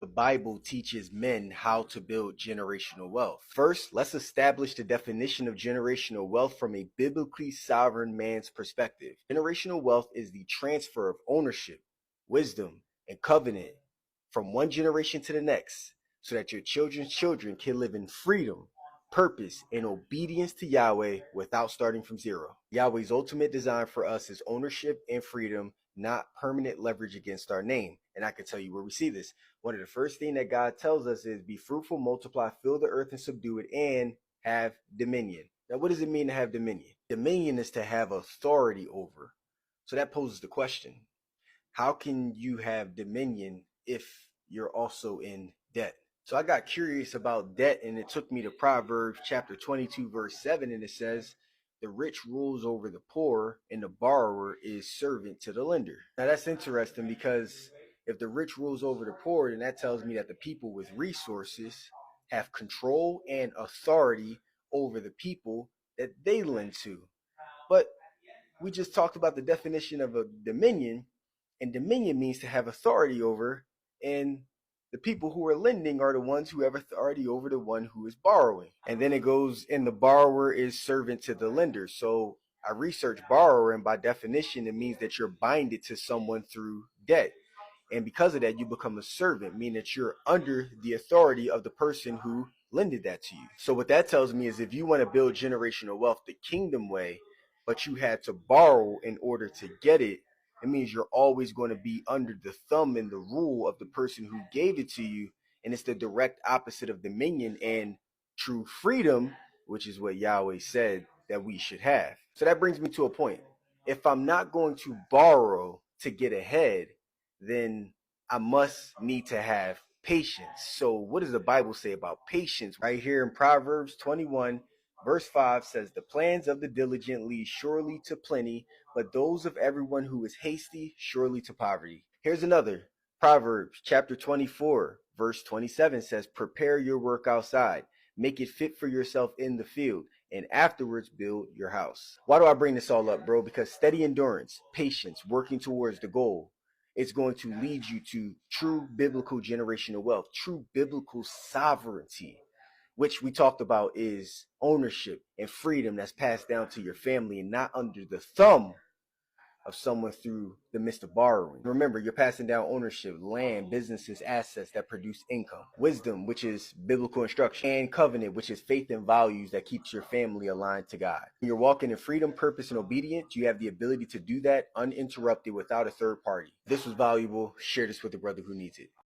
The Bible teaches men how to build generational wealth. First, let's establish the definition of generational wealth from a biblically sovereign man's perspective. Generational wealth is the transfer of ownership, wisdom, and covenant from one generation to the next so that your children's children can live in freedom, purpose, and obedience to Yahweh without starting from zero. Yahweh's ultimate design for us is ownership and freedom, not permanent leverage against our name. And I can tell you where we see this. One of the first things that God tells us is be fruitful, multiply, fill the earth and subdue it, and have dominion. Now, what does it mean to have dominion? Dominion is to have authority over. So that poses the question, how can you have dominion if you're also in debt? So I got curious about debt, and it took me to Proverbs chapter 22, verse 7, and it says, the rich rules over the poor, and the borrower is servant to the lender. Now that's interesting because if the rich rules over the poor, then that tells me that the people with resources have control and authority over the people that they lend to. But we just talked about the definition of a dominion, and dominion means to have authority over, and the people who are lending are the ones who have authority over the one who is borrowing. And then it goes, and the borrower is servant to the lender. So I researched borrower, and by definition, it means that you're binded to someone through debt. And because of that, you become a servant, meaning that you're under the authority of the person who lended that to you. So what that tells me is if you want to build generational wealth the kingdom way, but you had to borrow in order to get it, it means you're always going to be under the thumb and the rule of the person who gave it to you. And it's the direct opposite of dominion and true freedom, which is what Yahweh said that we should have. So that brings me to a point. If I'm not going to borrow to get ahead, then I must need to have patience. So what does the Bible say about patience? Right here in Proverbs 21, verse 5 says, the plans of the diligent lead surely to plenty, but those of everyone who is hasty surely to poverty. Here's another. Proverbs chapter 24, verse 27 says, prepare your work outside, make it fit for yourself in the field, and afterwards build your house. Why do I bring this all up, bro? Because steady endurance, patience, working towards the goal, it's going to lead you to true biblical generational wealth, true biblical sovereignty, which we talked about is ownership and freedom that's passed down to your family and not under the thumb of someone through the midst of borrowing. Remember, you're passing down ownership, land, businesses, assets that produce income, wisdom, which is biblical instruction, and covenant, which is faith and values that keeps your family aligned to God. When you're walking in freedom, purpose, and obedience, you have the ability to do that uninterrupted without a third party. If this was valuable, share this with a brother who needs it.